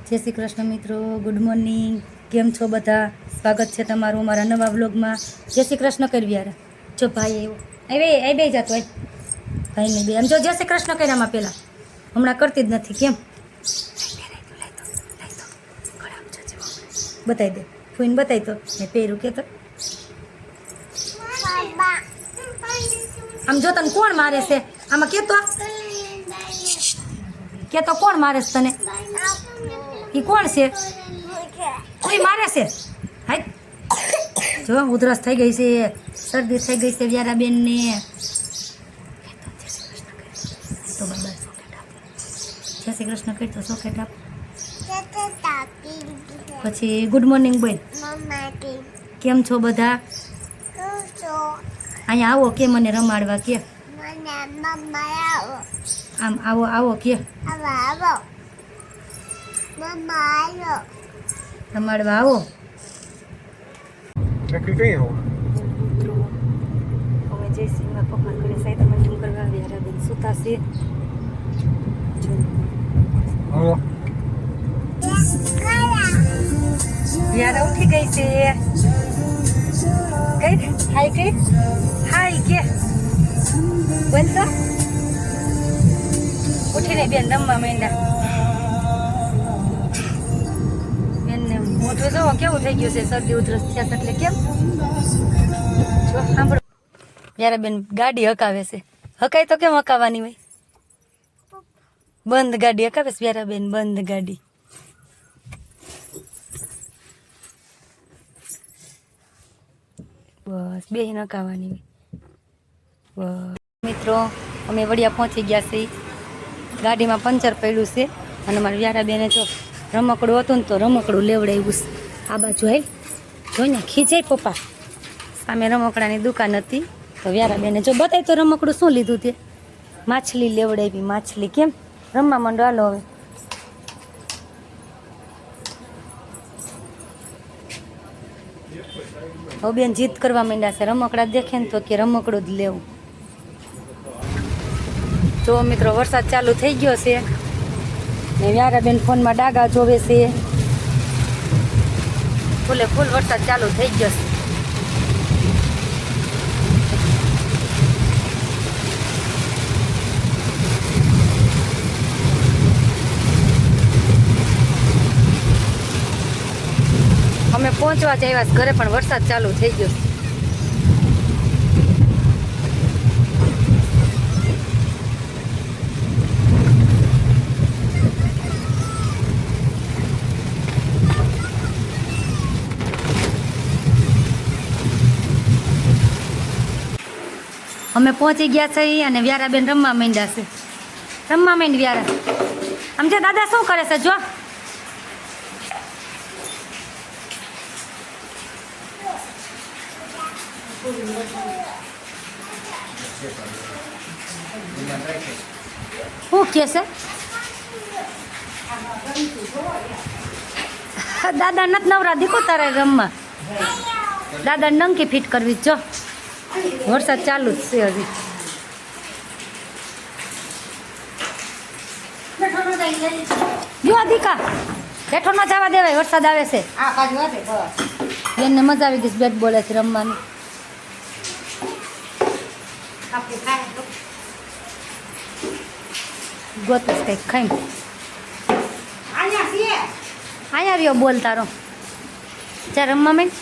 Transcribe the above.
જય શ્રી કૃષ્ણ મિત્રો, good morning. કેમ છો બધા? સ્વાગત છે તમારું અમારા નવા વ્લોગમાં. જય શ્રી કૃષ્ણ કરવી યાર. જો ભાઈ આવ્યો એ બે જતો હોય ભાઈ ને બે આમ જો જય શ્રી કૃષ્ણ કર્યામાં પહેલાં હમણાં કરતી જ નથી. કેમ બતાવી દે, ફોઈને બતાવી તો ને પહેરું કે તો આમ જો તને કોણ મારે છે આમાં કે તો કોણ મારે છે તને? એ કોણ છે? કોઈ મારે છે? હાય જો ઉધરસ થઈ ગઈ છે, શરદી થઈ ગઈ છે વ્યારાબેનને. તો બાબા જય શ્રી કૃષ્ણ કહી તો સોકેટ આપ. પછી ગુડ મોર્નિંગ બોલ. કેમ છો બધા? અહીંયા આવો કે મને રમાડવા કે આમ આવો આવો કે રમાડવા આવો. Lekker weer hoor. અમે જયશ્રીમાં પપ્પા ઘરે સાયતા મંજૂર કરવા આવ્યા. બેન સુતા છે. Hallo. યાર ઉઠી ગઈ છે. કઈ હાય કે હાય કે બોલ તો. ઉઠીને બેન રમવા માંડ્યા. બેનને મોઢું જોવો કેવું થઈ ગયું છે, શરદી ઉધરસ થયા એટલે. કેમ જો સાંભળો યાર બેન ગાડી હકાવે છે. હકાય તો કેમ હકાવવાની હોય? બંધ ગાડી હકાવે છે યાર બેન, બંધ ગાડી. બસ બે નકાવાની હોય. બસ મિત્રો અમે વડિયા પહોંચી ગયા છીએ. ગાડીમાં પંચર પડ્યું છે અને મારા વ્યારાબેને જો રમકડું હતું ને તો રમકડું લેવડાવ્યું છે. આ બાજુ હાલ જોઈને ખીચાય પપ્પા. સામે રમકડાની દુકાન હતી તો વ્યારાબેને જો બતાય તો રમકડું શું લીધું તે? માછલી લેવડાવી, માછલી. કેમ રમવા માંડો હાલો હવે. હવે બેન જીદ કરવા માંડ્યા છે. રમકડા દેખે ને તો કે રમકડું જ લેવું. જો મિત્રો વરસાદ ચાલુ થઈ ગયો છે ને વ્યારાબેન ફોનમાં ડાગા જોવે છે. ફૂલે ફૂલ વરસાદ ચાલુ થઈ ગયો છે. અમે પહોંચવા જ આવ્યા ઘરે પણ વરસાદ ચાલુ થઈ ગયો. અમે પહોંચી ગયા છે અને વ્યારાબેન રમવા માંડ્યા છે. રમવા માંડ વ્યારા. આમ જો દાદા શું કરે છે જો. શું કે છે? દાદા નથી નવરા દીકો તારે રમવા. દાદા નંકી ફિટ કરવી જો. વરસાદ ચાલુ જ છે હજી. જો દીકા બેઠો ન જવા દેવાય, વરસાદ આવે છે. બેનને મજા આવી ગઈ બેટ બોલેથી રમવાની. ગોતસ કંઈક ખાઈ અહીંયા આવ્યો બોલ તારો. ચાલ રમવા માંડ.